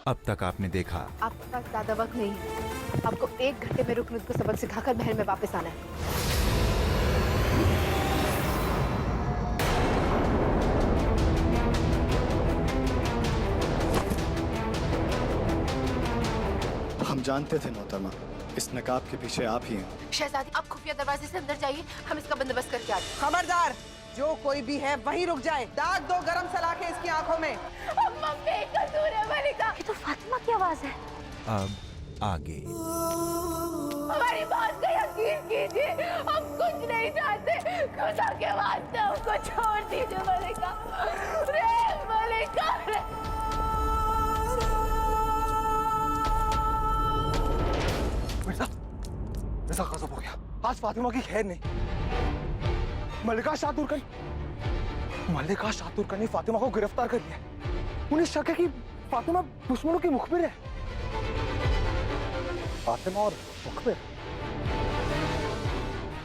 अब तक आपने देखा। आपके पास ज्यादा वक्त नहीं है, आपको 1 घंटे में रुकनुत को सबक सिखाकर महल में वापस आना है। हम जानते थे मोहतरमा, इस नकाब के पीछे आप ही हैं। शहजादी, आप खुफिया दरवाजे से अंदर जाइए, हम इसका बंदोबस्त करके आते हैं। खबरदार, जो कोई भी है वहीं रुक जाए। दाग दो गरम सलाखें इसकी आंखों में। अम्मा बेकसूर है मलिका। ये तो फातिमा की आवाज है। अब आगे। हमारी बात का यकीन कीजिए, हम कुछ नहीं जानते। खुदा के वास्ते हमको छोड़ दीजिए मलिका। रे मलिका रे। मिर्जा गजब हो गया, आज फातिमा की खैर नहीं। मलिका शातुरकन ने फातिमा को गिरफ्तार कर लिया। उन्हें शक है कि फातिमा दुश्मनों की मुखबिर है। फातिमा और मुखबिर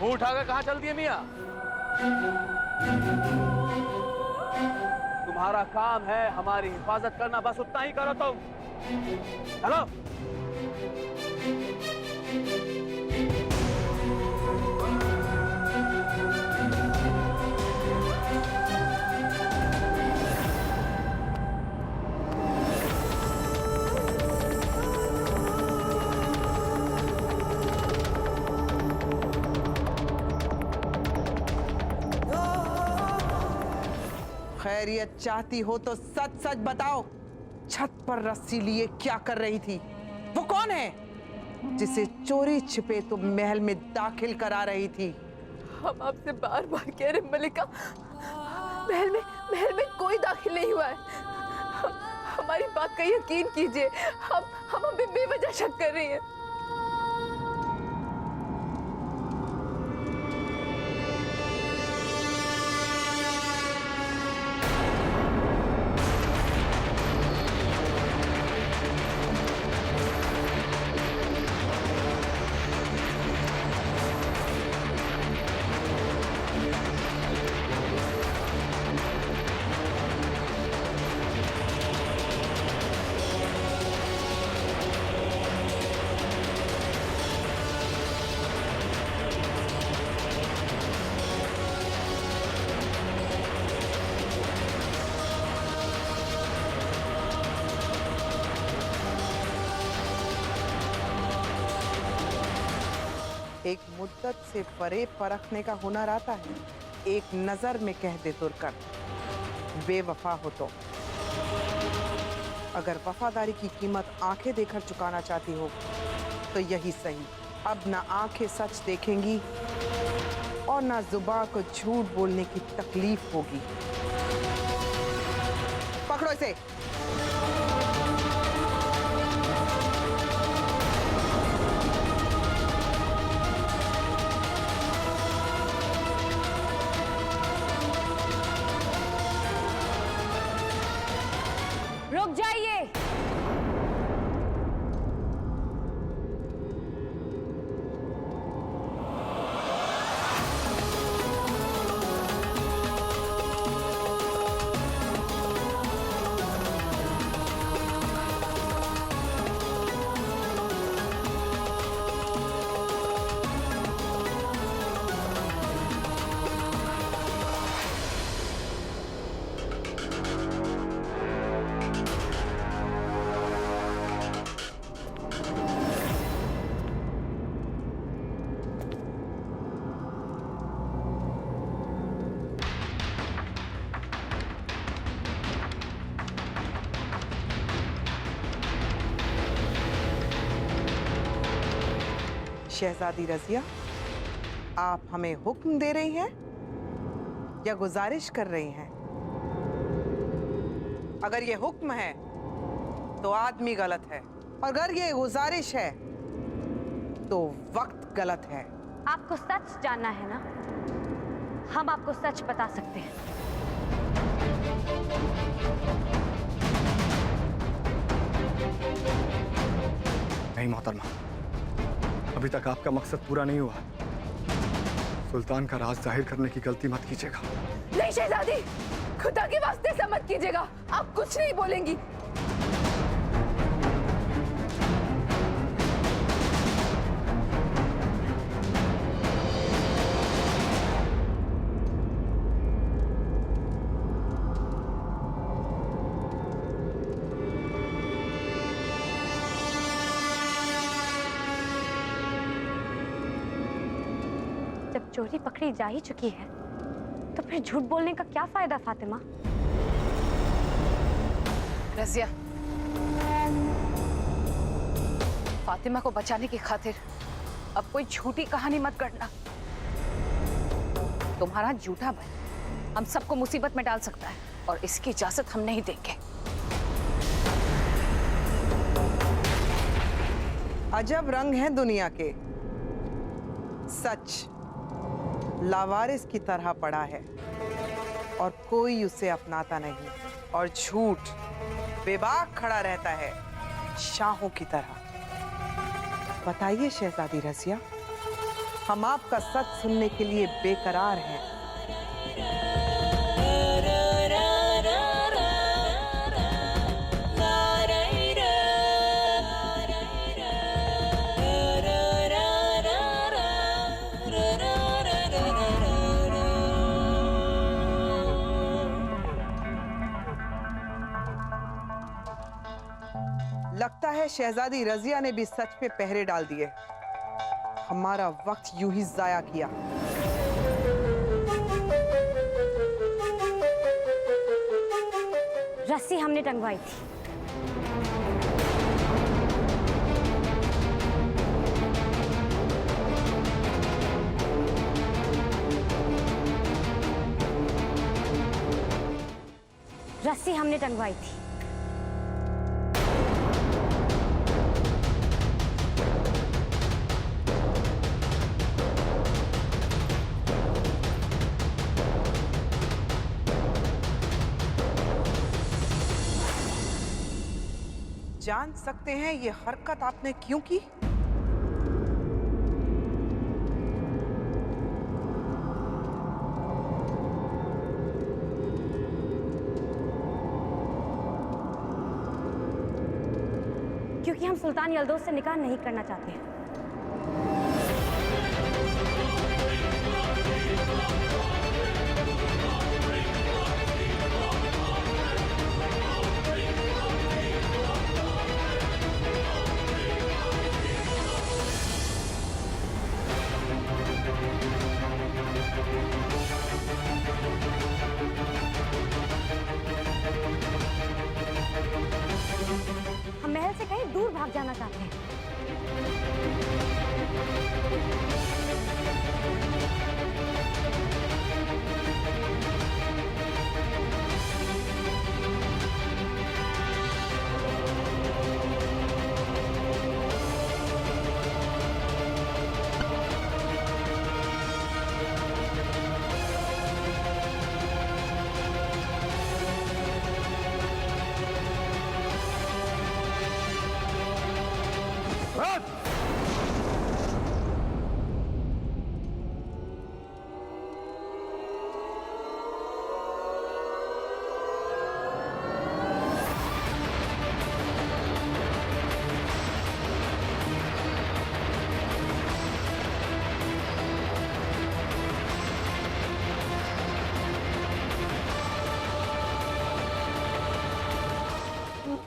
मुंह उठाकर कहाँ चल दिए मियाँ? तुम्हारा काम है हमारी हिफाजत करना, बस उतना ही करो तुम। चलो। खैरियत चाहती हो तो सच सच बताओ, छत पर रस्सी लिए क्या कर रही थी? वो कौन है जिसे चोरी छिपे तुम महल में दाखिल करा रही थी? हम आपसे बार बार कह रहे मलिका, महल में कोई दाखिल नहीं हुआ है। हमारी बात का यकीन कीजिए, हम अभी बेवजह शक कर रही हैं। एक मुद्दत से परे परखने का हुनर आता है। एक नजर में कह दे तुरकन, बेवफा हो तो। अगर वफादारी की कीमत आंखें देखकर चुकाना चाहती हो तो यही सही। अब ना आंखें सच देखेंगी और ना जुबान को झूठ बोलने की तकलीफ होगी। पकड़ो इसे। रुक जाइए। शहजादी रजिया, आप हमें हुक्म दे रही हैं या गुजारिश कर रही हैं? अगर ये हुक्म है तो आदमी गलत है, अगर ये गुजारिश है तो वक्त गलत है। आपको सच जानना है ना? हम आपको सच बता सकते हैं। नहीं मोहतरमा, अभी तक आपका मकसद पूरा नहीं हुआ। सुल्तान का राज जाहिर करने की गलती मत कीजिएगा। नहीं शहजादी, खुदा के वास्ते ऐसा मत कीजिएगा। आप कुछ नहीं बोलेंगी। चोरी पकड़ी जा ही चुकी है तो फिर झूठ बोलने का क्या फायदा फातिमा? रज़िया, फातिमा को बचाने की खातिर अब कोई झूठी कहानी मत गढ़ना। तुम्हारा झूठा भय हम सबको मुसीबत में डाल सकता है और इसकी इजाजत हम नहीं देंगे। अजब रंग है दुनिया के। सच लावारिस की तरह पड़ा है और कोई उसे अपनाता नहीं, और झूठ बेबाक खड़ा रहता है शाहों की तरह। बताइए शहजादी रज़िया, हम आपका सच सुनने के लिए बेकरार हैं। लगता है शहजादी रज़िया ने भी सच पे पहरे डाल दिए। हमारा वक्त यूं ही जाया किया। रस्सी हमने टंगवाई थी। रस्सी हमने टंगवाई थी। जान सकते हैं ये हरकत आपने क्यों की? क्योंकि हम सुल्तान यल्दोज से निकाह नहीं करना चाहते हैं। हम महल से कहीं दूर भाग जाना चाहते हैं।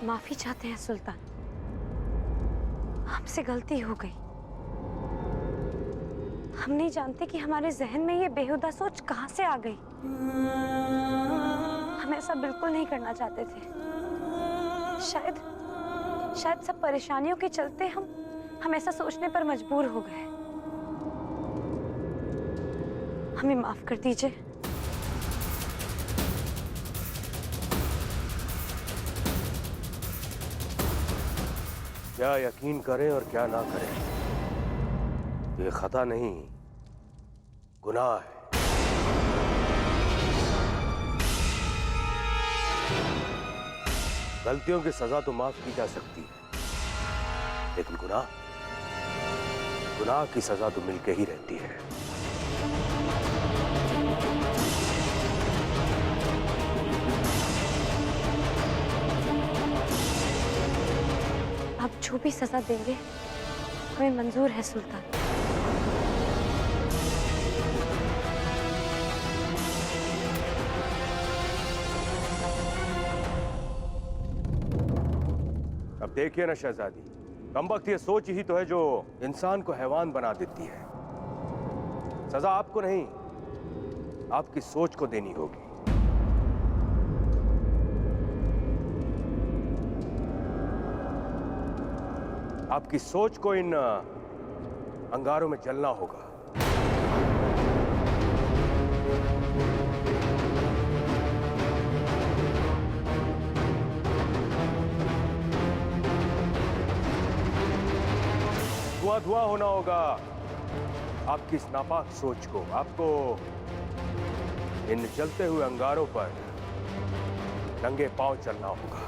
माफी चाहते हैं सुल्तान, हमसे गलती हो गई। हम नहीं जानते कि हमारे जहन में ये बेहुदा सोच कहां से आ गई। हम ऐसा बिल्कुल नहीं करना चाहते थे। शायद सब परेशानियों के चलते हम ऐसा सोचने पर मजबूर हो गए। हमें माफ कर दीजिए। क्या यकीन करें और क्या ना करें, ये खता नहीं, गुनाह है। गलतियों की सजा तो माफ की जा सकती है, लेकिन गुनाह की सजा तो मिलके ही रहती है। आप जो भी सजा देंगे हमें मंजूर है सुल्तान। अब देखिए ना शहजादी, कमबख्त ये सोच ही तो है जो इंसान को हैवान बना देती है। सजा आपको नहीं, आपकी सोच को देनी होगी। आपकी सोच को इन अंगारों में जलना होगा। धुआं धुआं होना होगा आपकी इस नापाक सोच को। आपको इन जलते हुए अंगारों पर नंगे पांव चलना होगा।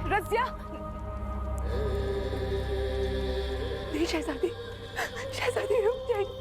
रज़िया, नहीं शहजादी, शहजादी रुक जाइए।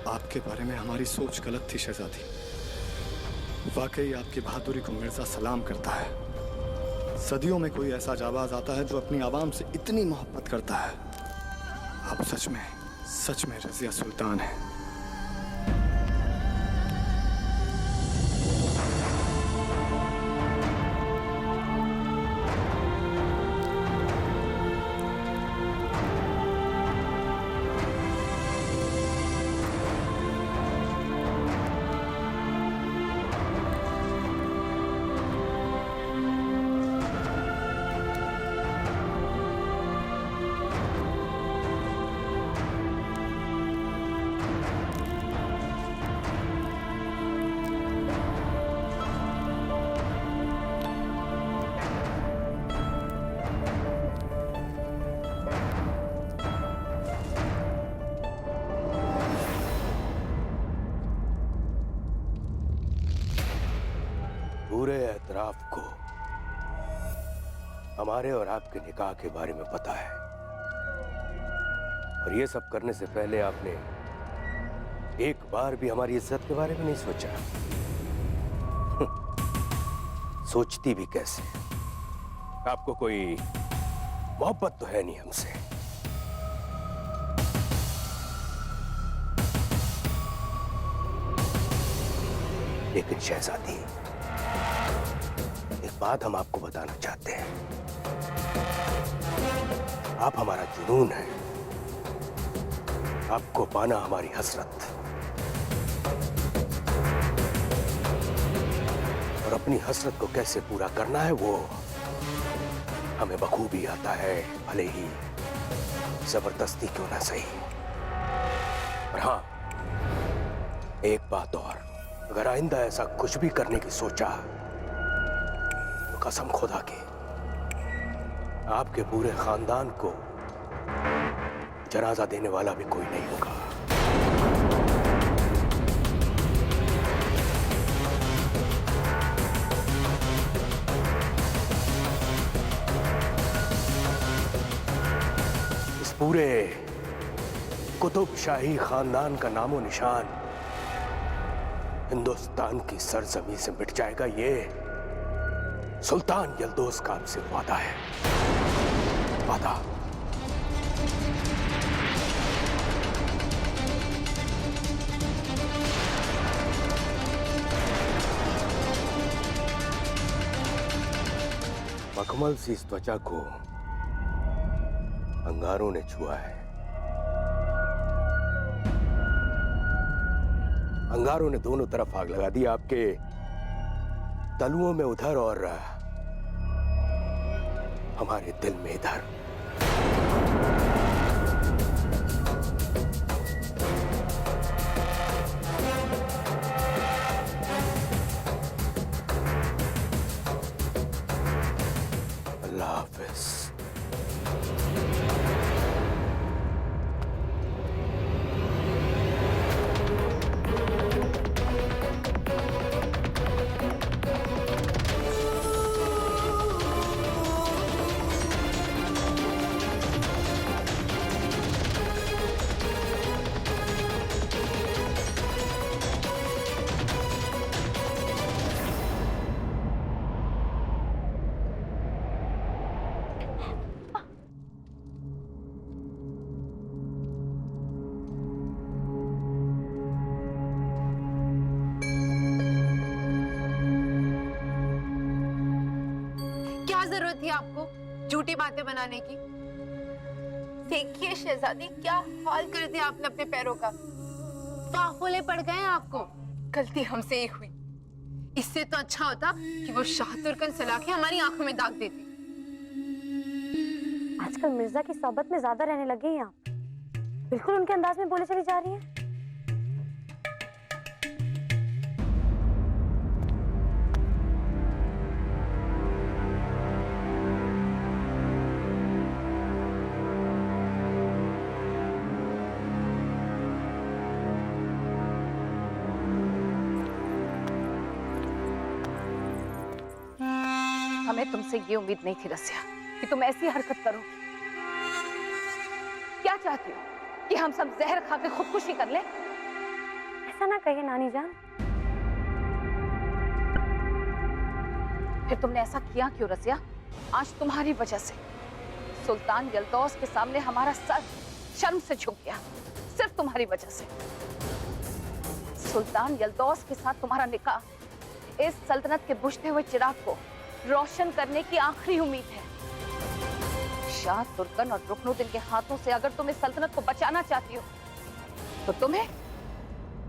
आपके बारे में हमारी सोच गलत थी शहजादी। वाकई आपकी बहादुरी को मिर्जा सलाम करता है। सदियों में कोई ऐसा जाबाज आता है जो अपनी आवाम से इतनी मोहब्बत करता है। आप सच में रज़िया सुल्तान हैं। पूरे एतराफ को हमारे और आपके निकाह के बारे में पता है, और ये सब करने से पहले आपने एक बार भी हमारी इज्जत के बारे में नहीं सोचा। सोचती भी कैसे? आपको कोई मोहब्बत तो है नहीं हमसे। लेकिन शहजादी, एक बात हम आपको बताना चाहते हैं। आप हमारा जुनून है, आपको पाना हमारी हसरत, और अपनी हसरत को कैसे पूरा करना है वो हमें बखूबी आता है, भले ही जबरदस्ती क्यों ना सही। और हाँ, एक बात और, अगर आइंदा ऐसा कुछ भी करने की सोचा तो कसम खुदा की आपके पूरे खानदान को जनाजा देने वाला भी कोई नहीं होगा। इस पूरे कुतुब शाही खानदान का नामो निशान हिंदुस्तान की सरजमीन से मिट जाएगा, ये सुल्तान यल्दोस का आपसे वादा है। वादा। मखमल सी इस त्वचा को अंगारों ने छुआ है। अंगारों ने दोनों तरफ आग लगा दी, आपके तलुओं में उधर और हमारे दिल में इधर। अल्लाह हाफिज। क्या जरूरत थी आपको झूठी बातें बनाने की? देखिए शहजादी, क्या हाल कर दिया आपने अपने पैरों का। फाफोले पड़ गए हैं आपको। गलती हमसे ही हुई। इससे तो अच्छा होता कि वो शाह तुर्कन सलाखें हमारी आंखों में दाग देती। आजकल मिर्जा की सोबत में ज्यादा रहने लगी हैं आप। बिल्कुल उनके अंदाज में बोले चली जा रही हैं। हमें तुमसे ये उम्मीद नहीं थी रसिया कि तुम ऐसी हरकत करोगी। क्या चाहती हो कि हम सब जहर खा के खुदकुशी कर लें? ऐसा ना कहिए नानी जान। फिर तुमने ऐसा किया क्यों रसिया? आज तुम्हारी वजह से सुल्तान यल्दौस के सामने हमारा सर शर्म से झुक गया, सिर्फ तुम्हारी वजह से। सुल्तान यल्दौस के साथ तुम्हारा निकाह इस सल्तनत के बुझते हुए चिराग को रोशन करने की आखिरी उम्मीद है। शाह तुर्कन और रुकनुद्दीन के हाथों से अगर तुम इस सल्तनत को बचाना चाहती हो तो तुम्हें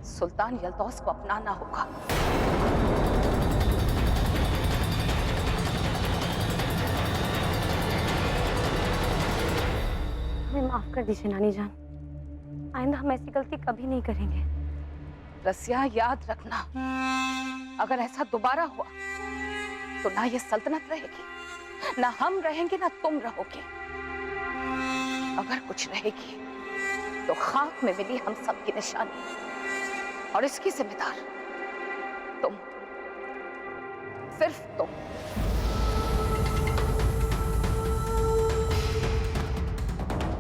सुल्तान यल्दौस को अपनाना होगा। हमें माफ कर दीजिए नानी जान। आइंदा हम ऐसी गलती कभी नहीं करेंगे। रसिया, याद रखना, अगर ऐसा दोबारा हुआ तो ना ये सल्तनत रहेगी, ना हम रहेंगे, ना तुम रहोगे। अगर कुछ रहेगी तो खाक में मिली हम सब की निशानी, और इसकी जिम्मेदार तुम, सिर्फ तुम।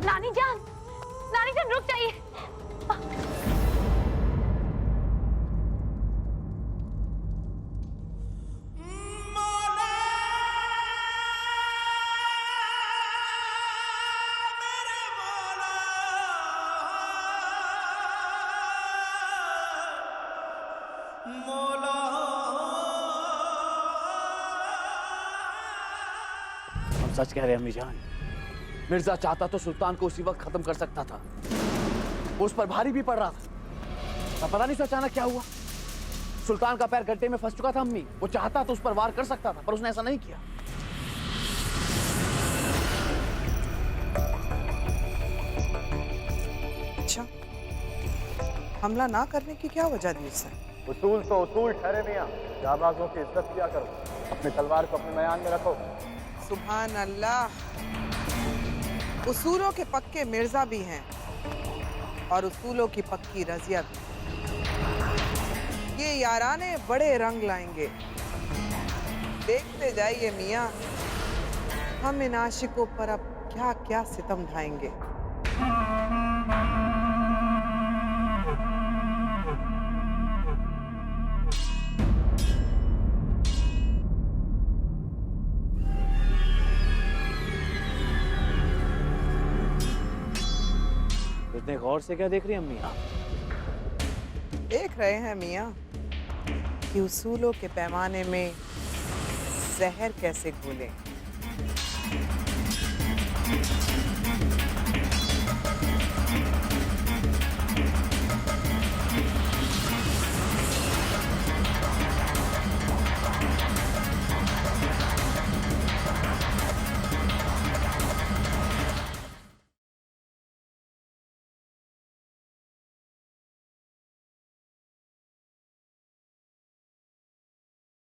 नानी जान रुक जाइए। हम सच कह रहे हैं अम्मी जान। मिर्जा चाहता तो सुल्तान को उसी वक्त खत्म कर सकता था। वो उस पर भारी भी पड़ रहा था। अब पता नहीं अचानक क्या हुआ। सुल्तान का पैर गड्ढे में फंस चुका था अम्मी। वो चाहता तो उस पर वार कर सकता था, पर उसने ऐसा नहीं किया। हमला ना करने की क्या वजह दी उसने? उसूल तो उसूल ठहरे मियाँ, जाबाजों की इज्जत किया करो, अपनी तलवार को अपने मयान में रखो। सुभान अल्लाह, उसूलों के पक्के मिर्जा भी हैं और उसूलों की पक्की रजिया भी। ये याराने बड़े रंग लाएंगे, देखते जाइए मियाँ, हम इन आशिकों पर अब क्या क्या सितम ढाएंगे। इतने गौर से क्या देख रही हैं अम्मी आप? देख रहे हैं मियाँ कि उसूलों के पैमाने में जहर कैसे घोलें।